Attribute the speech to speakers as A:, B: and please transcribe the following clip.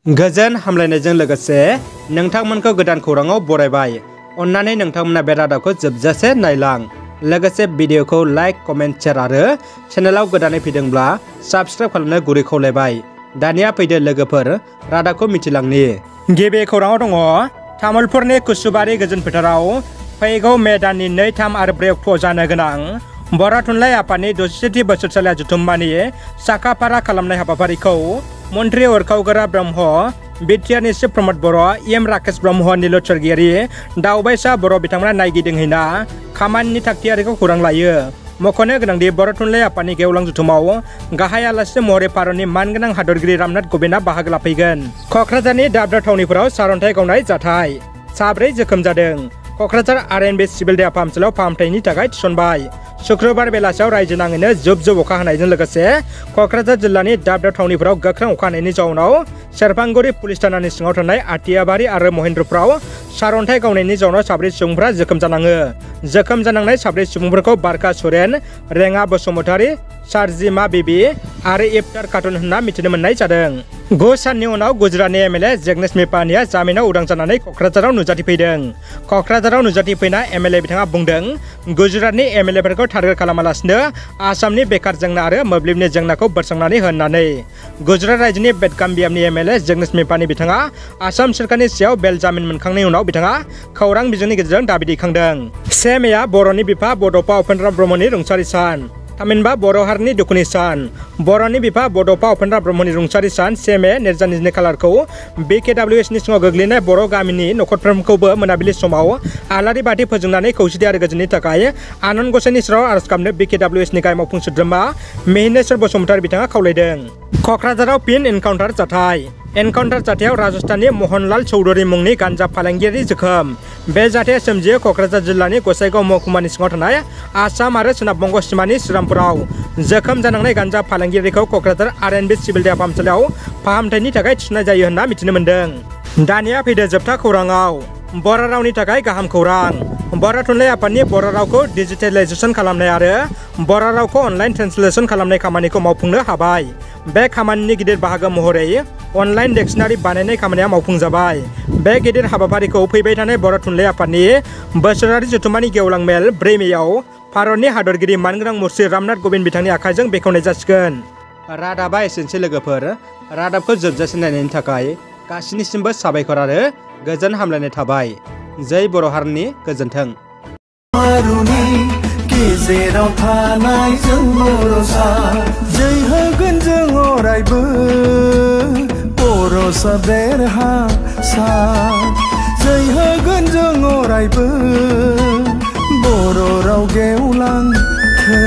A: गोजोन हामलायनायजों लोगोसे नोंथांमोनखौ गोदान खौराङाव बरायबाय। अन्नानै नोंथांमोना बे रादाबखौ जोबजासे नायलां। लोगोसे भिडिअखौ लाइक, कमेन्ट, शेयार आरो चेनेलाव गोदानै फैदोंब्ला साबस्क्राइब खालामनो गुरै खावलायबाय। दानिया फैदो लोगोफोर रादाबखौ मिथिलांनि। गिबि खौराङाव दङ तामुलपुरनि कुसुबारि गोजोन फोथाराव फैगौ मे दाननि 2, 3 आरो 4 अक्ट'आव जानो गोनां बर' थुनलाइ आफादनि 67थि बोसोरसालिया जथुम्मानि साखाफारा खालामनाय हाबाफारिखौ मन्त्रि उरखावगोरा ब्रह्म, बिटिआरनि चिफ प्रमद बर', एम राकेश ब्रह्म, निलुत स्वर्गियारि, दावबायसा बर' बिथांमोना नायगिदिंहैना खामानिनि थागथियारिखौ खौरां लायो। मख'नो गोनांदि बर' थुनलाइ आफादनि गेवलां जथुमाव गाहाय आलासि महरै भारतनि मानगोनां हादरगिरि रामनाथ क'विन्दआ बाहागो लाफैगोन। क'क्राझारनि दाब दाब थावनिफोराव सारअन्थाइ गावनाय जाथाय, 4 जोखोम जादों। क'क्राझार आर.एन.बि सिभिल देहा फाहामसालियाव फाहामथायनि थाखाय थिसनबाय। शुक्रबार बेलासियाव रायजो नाङैनो जुब जुब अखा हानायजों लोगोसे क'क्राझार जिल्लानि दाब दाब थावनिफोराव गोख्रों अखा हानायनि जाउनाव सेरफांगुरि पुलिस थानानि सिङाव थानाय आटियाबारि आरो महेन्द्रपुराव सारअन्थाइ गावनायनि जाउनाव 4 सुबुंफोरा जोखोम जानाङो। जोखोम जानांनाय 4 सुबुंफोरखौ बारखा सुरेन, रेङा बसुमतारी, सार्जिमा बिबि आरो इफ्तार खातुन होनना मिथिनो मोननाय जादों। 9 साननि उनाव गुजरातनि एमएलए जेगनेश मेपानिया जामिनाव उदां जानानै क'क्राझाराव नुजाथिफैदों। क'क्राझाराव नुजाथिफैना एमएलए बिथाङा बुंदों, गुजरातनि एमएलएफोरखौ टारगेट खालामालासिनो आसामनि बेकार जेंना आरो मोब्लिबनि जेंनाखौ बोस्रांनानै होननानै। गुजरात रायजोनि बेदगाम एमएलए जेगनेश मेपानि बिथाङा आसाम सोरखारनि सायाव बेल जामिन मोनखांनायनि उनाव बिथाङा खौरां बिजोंनि गेजेरजों दाबि दैखांदों। 1 मेआ बर'नि बिफा बड'फा उपेन्द्र ब्रह्मनि रुंसारि सान। थामहिनबा बर' हारिनि दुखुनि सान। बर'नि बिफा बड'फा उपेन्द्र ब्रह्मनि रुंसारि सान 1 मे 2022 खालारखौ BKWSनि सिङाव गोग्लैनाय बर' गामिनि नखरफ्रोमखौबो मोनाबिलि समाव आलारि बाथि फोजोंनानै खौसेथि आरो गोजोननि थाखाय आनान गसाइनि सेराव आरज गाबनो BKWSनि गाहाय मावफुं सोद्रोमा मेहिनेश्वर बसुमतारी बिथाङा खावलायदों। क'क्राझाराव फिन एनकाउन्टार जाथाय। एनकाउन्टार जाथायाव राजस्थाननि महनलाल चौधुरी मुंनि गान्जा फालांगियारि जोखोम। बे जाथाया सोमजियो क'क्राझार जिल्लानि गसाइगाव महकुमानि सिङाव थानाय आसाम आरो सोनाब बंग सिमानि श्रीरामपुराव। जोखोम जानांनाय गान्जा फालांगियारिखौ क'क्राझार आर.एन.बि सिभिल देहा फाहामसालियाव फाहामथायनि थाखाय थिसननाय जायो होनना मिथिनो मोन्दों। दानिया फैदो जोबथा खौराङाव। बर' रावनि थाखाय गाहाम खौरां। बर' थुनलाइ आफादनि बर' रावखौ डिजिटेलाइजेसन खालामनाय आरो बर' रावखौ अनलाइन ट्रेन्सलेसन खालामनाय खामानिखौ मावफुंनो हाबाय। बे खामानिनि गिदिर बाहागो महरै अनलाइन डिक्सनारि बानायनाय खामानिया मावफुंजाबाय। बे गिदिर हाबाफारिखौ फैबाय थानाय बर' थुनलाइ आफादनि बोसोरारि जथुम्मानि गेवलां मेल 4 मेआव भारतनि हादरगिरि मानगोनां मुर्सि रामनाथ क'विन्द बिथांनि आखाइजों बेखेवनाय जासिगोन। रादाबा एसेनोसै लोगोफोर। रादाबखौ जोबजासिम नायनायनि थाखाय गासिनिसिमबो साबायखर आरो गोजोन हामलायनाय थाबाय। जै बर' हारिनि गोजोन्थों।
B: गेजेराव थानाय जों बर'सा जै होगोन जों अरायबो बर'सा देरहासार। जै होगोन जों अरायबो बर' राव गेवलांथों।